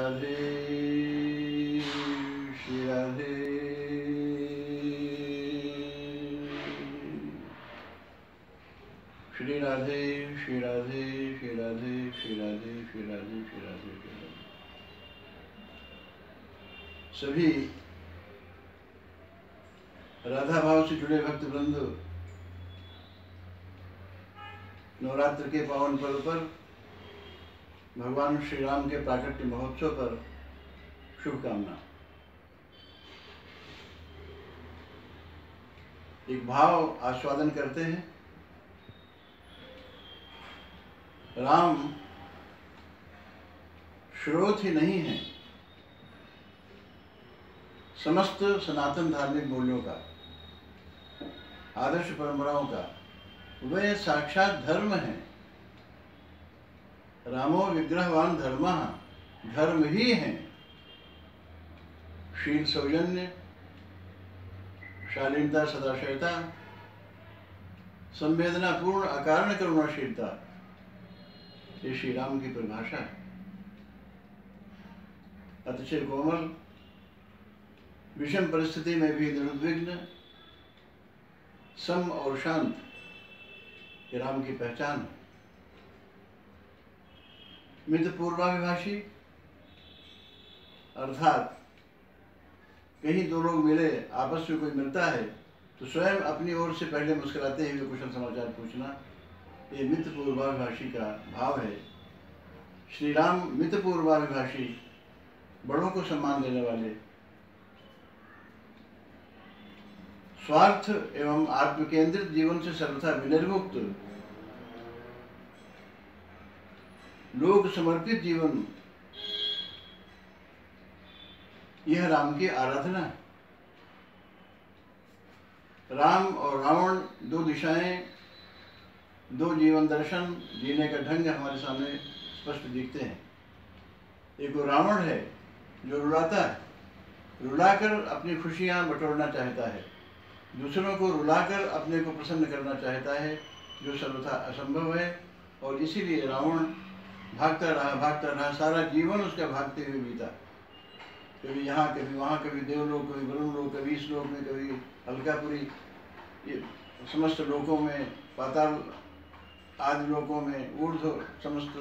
राधे श्री राधे श्री राधे श्री राधे श्री राधे श्री राधे श्री राधे श्री राधे श्री राधे। सभी राधा भाव से जुड़े भक्त वृंद नवरात्र के पावन पर्व पर भगवान श्री राम के प्राकट्य महोत्सव पर शुभकामना। एक भाव आस्वादन करते हैं। राम स्रोत ही नहीं है समस्त सनातन धार्मिक मूल्यों का, आदर्श परंपराओं का, वे साक्षात धर्म है। रामो विग्रहवान धर्मः, धर्म ही है। शील सौजन्य, शालीनता, सदाशयता, संवेदना पूर्ण अकारण करुणाशीलता, ये श्री राम की परिभाषा है। अतिशय कोमल, विषम परिस्थिति में भी निर्विघ्न, सम और शांत, ये राम की पहचान है। मित्र पूर्वाभिभाषी अर्थात कहीं दो लोग मिले, आपस में कोई मिलता है तो स्वयं अपनी ओर से पहले मुस्कुराते हुए कुशल समाचार पूछना, ये मित्र पूर्वाभिभाषी का भाव है। श्री राम मित्र पूर्वाभिभाषी, बड़ों को सम्मान देने वाले, स्वार्थ एवं आत्मकेंद्रित जीवन से सर्वथा विनिर्मुक्त, लोक समर्पित जीवन, यह राम की आराधना है। राम और रावण दो दिशाएं, दो जीवन दर्शन, जीने का ढंग हमारे सामने स्पष्ट दिखते हैं। एक वो रावण है जो रुलाता है, रुलाकर अपनी खुशियां बटोरना चाहता है, दूसरों को रुलाकर अपने को प्रसन्न करना चाहता है, जो सर्वथा असंभव है। और इसीलिए रावण भागता रहा, सारा जीवन उसका भागते हुए बीता। कभी यहाँ कभी वहाँ, कभी देवलोक, कभी वरुणलोक, कभी इस लोक में, कभी अलकापुरी, ये समस्त लोकों में, पाताल आदि लोकों में, ऊर्ध्व समस्त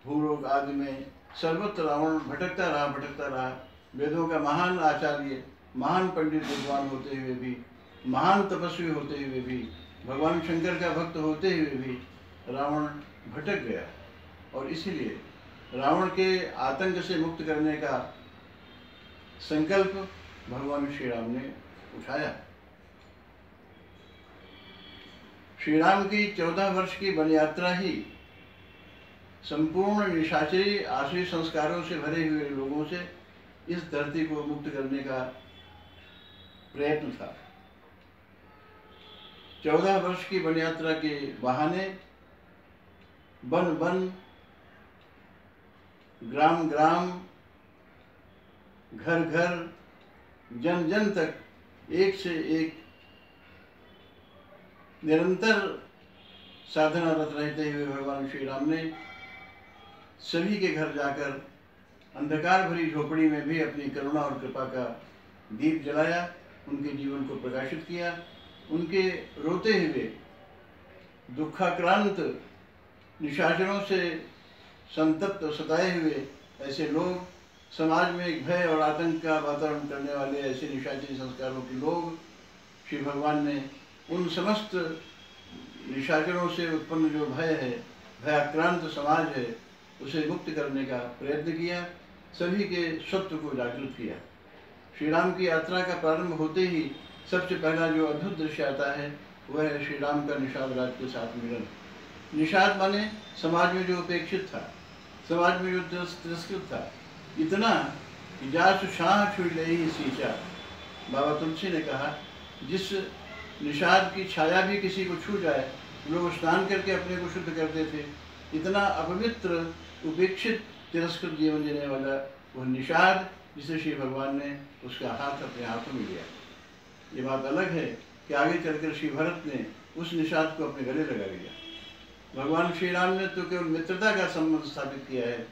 भूलोक आदि में, सर्वत्र रावण भटकता रहा। वेदों का महान आचार्य, महान पंडित विद्वान होते हुए भी, महान तपस्वी होते हुए भी, भगवान शंकर का भक्त होते हुए भी रावण भटक गया। और इसीलिए रावण के आतंक से मुक्त करने का संकल्प भगवान श्री राम ने उठाया। श्री राम की 14 वर्ष की वन यात्रा ही संपूर्ण निशाचरी आसुरी संस्कारों से भरे हुए लोगों से इस धरती को मुक्त करने का प्रयत्न था। 14 वर्ष की वन यात्रा के बहाने वन वन, ग्राम ग्राम, घर घर, जन जन तक एक से एक निरंतर साधनारत रहते हुए भगवान श्री राम ने सभी के घर जाकर अंधकार भरी झोपड़ी में भी अपनी करुणा और कृपा का दीप जलाया, उनके जीवन को प्रकाशित किया। उनके रोते हुए, दुखाक्रांत, निशाचरों से संतप्त और सताए हुए ऐसे लोग, समाज में एक भय और आतंक का वातावरण करने वाले ऐसे निशाचरी संस्कारों के लोग, श्री भगवान ने उन समस्त निशाचरों से उत्पन्न जो भय है, भयाक्रांत समाज है, उसे मुक्त करने का प्रयत्न किया, सभी के सत्व को जागृत किया। श्री राम की यात्रा का प्रारंभ होते ही सबसे पहला जो अद्भुत दृश्य आता है वह है श्री राम का निषाद राज के साथ मिलन। निषाद माने समाज में जो उपेक्षित था, समाज में जो तिरस्कृत था, इतना कि जासु शाह छुई ले ही सींचा। बाबा तुलसी ने कहा, जिस निषाद की छाया भी किसी को छू जाए, लोग स्नान करके अपने को शुद्ध करते थे। इतना अपवित्र, उपेक्षित, तिरस्कृत जीवन जीने वाला वह निषाद, जिसे श्री भगवान ने उसका हाथ अपने हाथों में लिया। ये बात अलग है कि आगे चलकर श्री भरत ने उस निषाद को अपने गले लगा लिया। भगवान श्री राम ने तो केवल मित्रता का संबंध स्थापित किया है,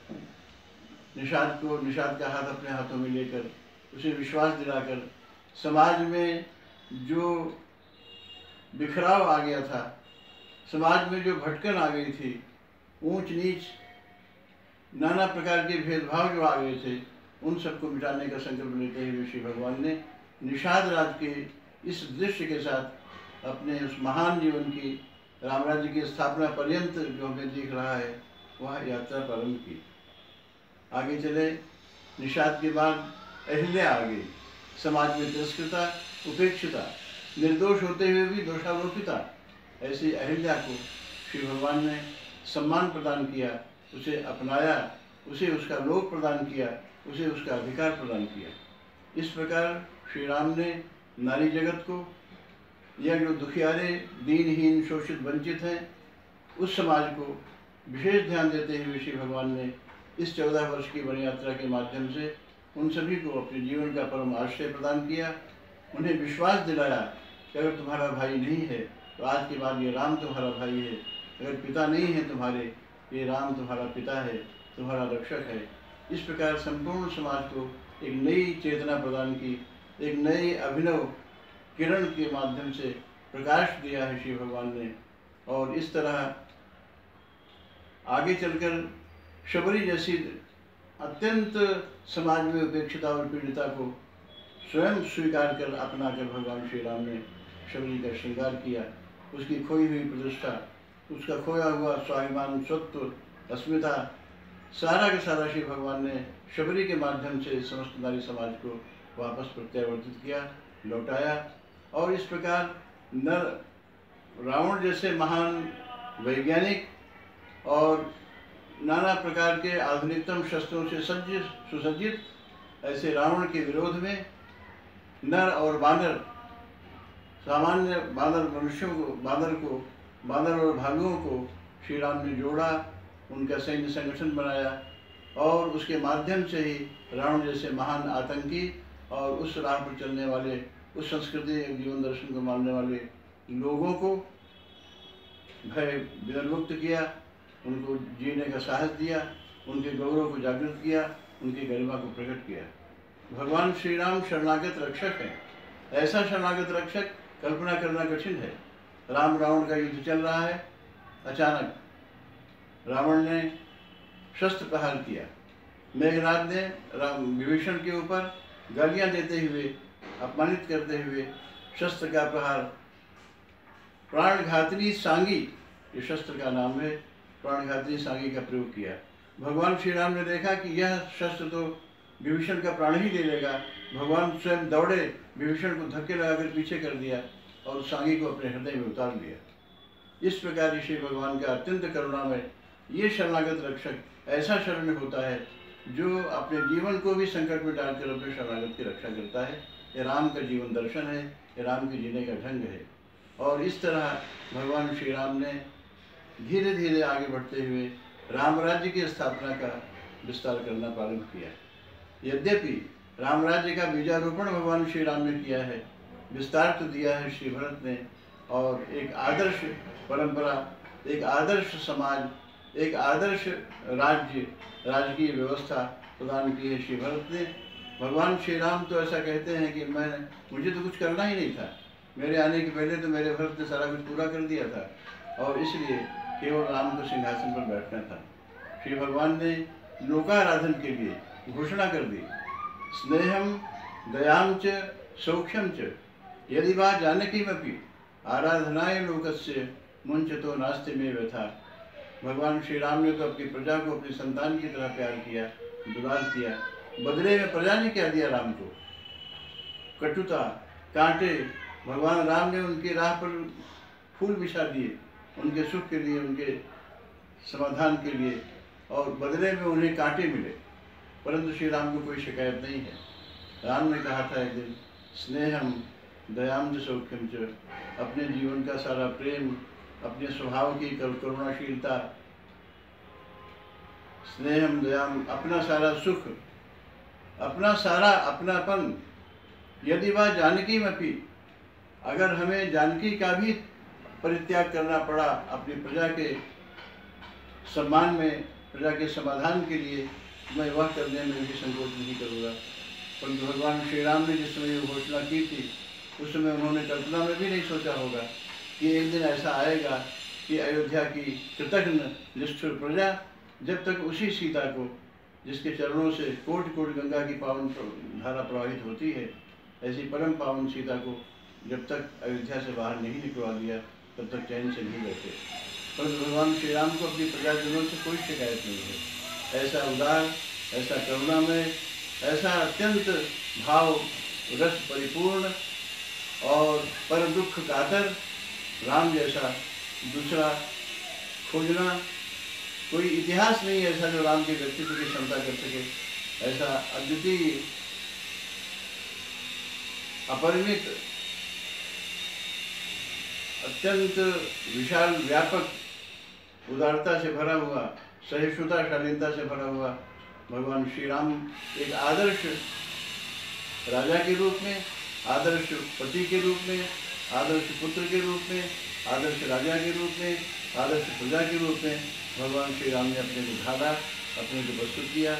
निषाद का हाथ अपने हाथों में लेकर उसे विश्वास दिलाकर समाज में जो बिखराव आ गया था, समाज में जो भटकन आ गई थी, ऊंच नीच नाना प्रकार के भेदभाव जो आ गए थे, उन सबको मिटाने का संकल्प लेते हुए श्री भगवान ने निषाद राज के इस दृश्य के साथ अपने उस महान जीवन की राम राज्य की स्थापना पर्यंत जो हमें दिख रहा है वह यात्रा प्रारंभ की। आगे चले, निषाद के बाद अहिल्या आ गई, समाज में तिरस्कृता, उपेक्षिता, निर्दोष होते हुए भी दोषारोपिता ऐसी अहिल्या को श्री भगवान ने सम्मान प्रदान किया, उसे अपनाया, उसे उसका लोक प्रदान किया, उसे उसका अधिकार प्रदान किया। इस प्रकार श्री राम ने नारी जगत को, या जो दुखियारे, दीनहीन, शोषित, वंचित हैं, उस समाज को विशेष ध्यान देते हुए श्री भगवान ने इस 14 वर्ष की वन यात्रा के माध्यम से उन सभी को अपने जीवन का परम आश्रय प्रदान किया। उन्हें विश्वास दिलाया कि अगर तुम्हारा भाई नहीं है तो आज के बाद ये राम तुम्हारा भाई है, अगर पिता नहीं है तुम्हारे, ये राम तुम्हारा पिता है, तुम्हारा रक्षक है। इस प्रकार संपूर्ण समाज को एक नई चेतना प्रदान की, एक नई अभिनव किरण के माध्यम से प्रकाश दिया है श्री भगवान ने। और इस तरह आगे चलकर शबरी जैसी अत्यंत समाज में उपेक्षिता और पीड़िता को स्वयं स्वीकार कर अपना कर भगवान श्री राम ने शबरी का श्रृंगार किया। उसकी खोई हुई प्रतिष्ठा, उसका खोया हुआ स्वाभिमान, स्वत्व, अस्मिता, सारा का सारा श्री भगवान ने शबरी के माध्यम से समस्त नारी समाज को वापस प्रत्यावर्तित किया, लौटाया। और इस प्रकार नर रावण जैसे महान वैज्ञानिक और नाना प्रकार के आधुनिकतम शस्त्रों से सुसज्जित ऐसे रावण के विरोध में नर और बानर, सामान्य बानर मनुष्यों को, बानर और भालुओं को श्री राम ने जोड़ा, उनका सैन्य संगठन बनाया और उसके माध्यम से ही रावण जैसे महान आतंकी और उस राह पर चलने वाले, उस संस्कृति जीवन दर्शन को मानने वाले लोगों को भय विमुक्त किया, उनको जीने का साहस दिया, उनके गौरव को जागृत किया, उनकी गरिमा को प्रकट किया। भगवान श्री राम शरणागत रक्षक हैं। ऐसा शरणागत रक्षक कल्पना करना कठिन है। राम रावण का युद्ध चल रहा है, अचानक रावण ने शस्त्र प्रहार किया। मेघनाद ने विभीषण के ऊपर गालियां देते हुए, अपमानित करते हुए शस्त्र का प्रहार, प्राणघातनी सांगी, ये शस्त्र का नाम है, प्राणघातनी सांगी का प्रयोग किया। भगवान श्री राम ने देखा कि यह शस्त्र तो विभीषण का प्राण ही ले लेगा। भगवान स्वयं दौड़े, विभीषण को धक्के लगाकर पीछे कर दिया और सांगी को अपने हृदय में उतार लिया। इस प्रकार श्री भगवान का अत्यंत करुणामय ये शरणागत रक्षक ऐसा शरण होता है जो अपने जीवन को भी संकट में डालकर अपने शरणागत की रक्षा करता है। ये राम का जीवन दर्शन है, ये राम के जीने का ढंग है। और इस तरह भगवान श्री राम ने धीरे धीरे आगे बढ़ते हुए राम राज्य की स्थापना का विस्तार करना प्रारंभ किया। यद्यपि राम राज्य का बीजारोपण भगवान श्री राम ने किया है, विस्तार तो दिया है श्री भरत ने, और एक आदर्श परंपरा, एक आदर्श समाज, एक आदर्श राज्य, राजकीय व्यवस्था प्रदान की है श्री भरत ने। भगवान श्री राम तो ऐसा कहते हैं कि मुझे तो कुछ करना ही नहीं था, मेरे आने के पहले तो मेरे भरत ने सारा कुछ पूरा कर दिया था, और इसलिए केवल राम को सिंहासन पर बैठना था। श्री भगवान ने लोकाराधन के लिए घोषणा कर दी, स्नेहम दयाम च सौख्यम च यदि वा जानकीमपि आराधनाय लोकस्य मुंचतो नास्ति में व्यथा। भगवान श्री राम ने तो अपनी प्रजा को अपनी संतान की तरह प्यार किया, दुलार किया। बदले में प्रजा ने क्या दिया राम को? कटुता, कांटे। भगवान राम ने उनकी राह पर फूल बिछा दिए, उनके सुख के लिए, उनके समाधान के लिए, और बदले में उन्हें कांटे मिले। परंतु श्री राम को कोई शिकायत नहीं है। राम ने कहा था एक दिन, स्नेहम दयाम च सौख्यम च, अपने जीवन का सारा प्रेम, अपने स्वभाव की करुणाशीलता, स्नेहम दयाम, अपना सारा सुख, अपना सारा अपनापन, यदि वह जानकी में भी, अगर हमें जानकी का भी परित्याग करना पड़ा अपनी प्रजा के सम्मान में, प्रजा के समाधान के लिए, मैं वह करने में भी संकोच नहीं करूँगा। परंतु भगवान श्री राम ने जिस समय ये घोषणा की थी, उस समय उन्होंने कल्पना में भी नहीं सोचा होगा कि एक दिन ऐसा आएगा कि अयोध्या की कृतघ्न निष्ठुर प्रजा जब तक उसी सीता को, जिसके चरणों से कोटि कोटि गंगा की पावन धारा प्रवाहित होती है, ऐसी परम पावन सीता को जब तक अयोध्या से बाहर नहीं निकलवा दिया, तब तक चैन से नहीं बैठे। परंतु भगवान श्री राम को अपनी प्रजाजनों से कोई शिकायत नहीं है। ऐसा उदार, ऐसा करुणामय, ऐसा अत्यंत भाव रस परिपूर्ण और पर दुख कातर राम जैसा दूसरा खोजना कोई इतिहास नहीं है ऐसा जो राम के व्यक्तित्व की क्षमता कर सके। ऐसा अद्वितीय, अपरिमित, अत्यंत विशाल, व्यापक, उदारता से भरा हुआ, सहिष्णुता, शालीनता से भरा हुआ भगवान श्री राम एक आदर्श राजा के रूप में, आदर्श पति के रूप में, आदर्श पुत्र के रूप में, आदर्श राजा के रूप में, आदर्श प्रजा के रूप में भगवान श्री राम ने अपने को ढाला, अपने को प्रस्तुत किया।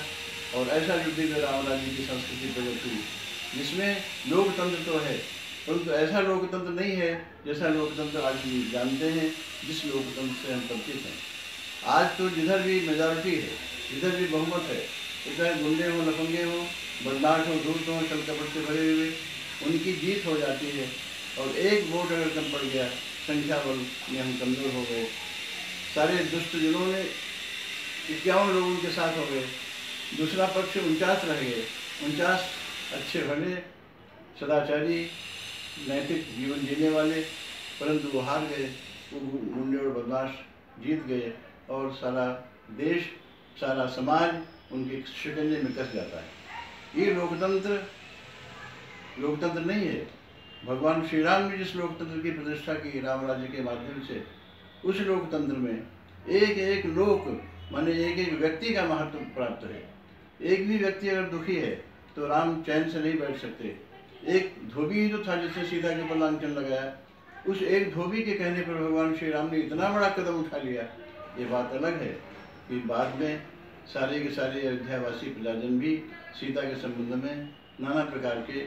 और ऐसा जो दिव्य राम राज्य की संस्कृति प्रकट हुई, जिसमें लोकतंत्र तो है, परंतु ऐसा लोकतंत्र नहीं है जैसा लोकतंत्र आज भी जानते हैं, जिस लोकतंत्र से हम परिचित हैं। आज तो जिधर भी मेजॉरिटी है, जिधर भी बहुमत है, चाहे गुंडे हो, लफंगे हो, बदमाश हो, धूर्त हो, छल कपट से भरे हुए, उनकी जीत हो जाती है। और एक वोट अगर कम पड़ गया, संख्या बल में हम कमज़ोर हो गए, सारे दुष्ट जिन्होंने 51 लोग उनके साथ हो गए, दूसरा पक्ष 49 रह गए, 49 अच्छे भले सदाचारी नैतिक जीवन जीने वाले, परंतु वो हार गए, वो गुंडे और बदमाश जीत गए और सारा देश, सारा समाज उनके शिकंजे में कस जाता है। ये लोकतंत्र लोकतंत्र नहीं है। भगवान श्री राम ने जिस लोकतंत्र की प्रतिष्ठा की राम राज्य के माध्यम से, उस लोकतंत्र में एक एक लोक माने एक एक व्यक्ति का महत्व प्राप्त है। एक भी व्यक्ति अगर दुखी है तो राम चैन से नहीं बैठ सकते। एक धोबी ही जो था जिसने सीता के ऊपर लांछन लगाया, उस एक धोबी के कहने पर भगवान श्री राम ने इतना बड़ा कदम उठा लिया। ये बात अलग है कि बाद में सारे के सारे अयोध्यावासी प्रजाजन भी सीता के संबंध में नाना प्रकार के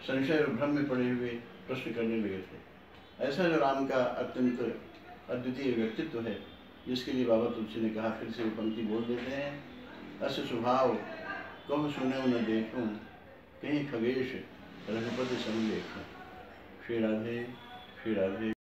संशय और भ्रम में पड़े हुए प्रश्न करने लगे थे। ऐसा जो राम का अत्यंत अद्वितीय व्यक्तित्व है, जिसके लिए बाबा तुलसी ने कहा, फिर से वो पंक्ति बोल देते हैं, अस स्वभाव कम सुने न देखूं, कहीं खगेश रघुपति सम देखूं। श्री राधे, श्री राधे।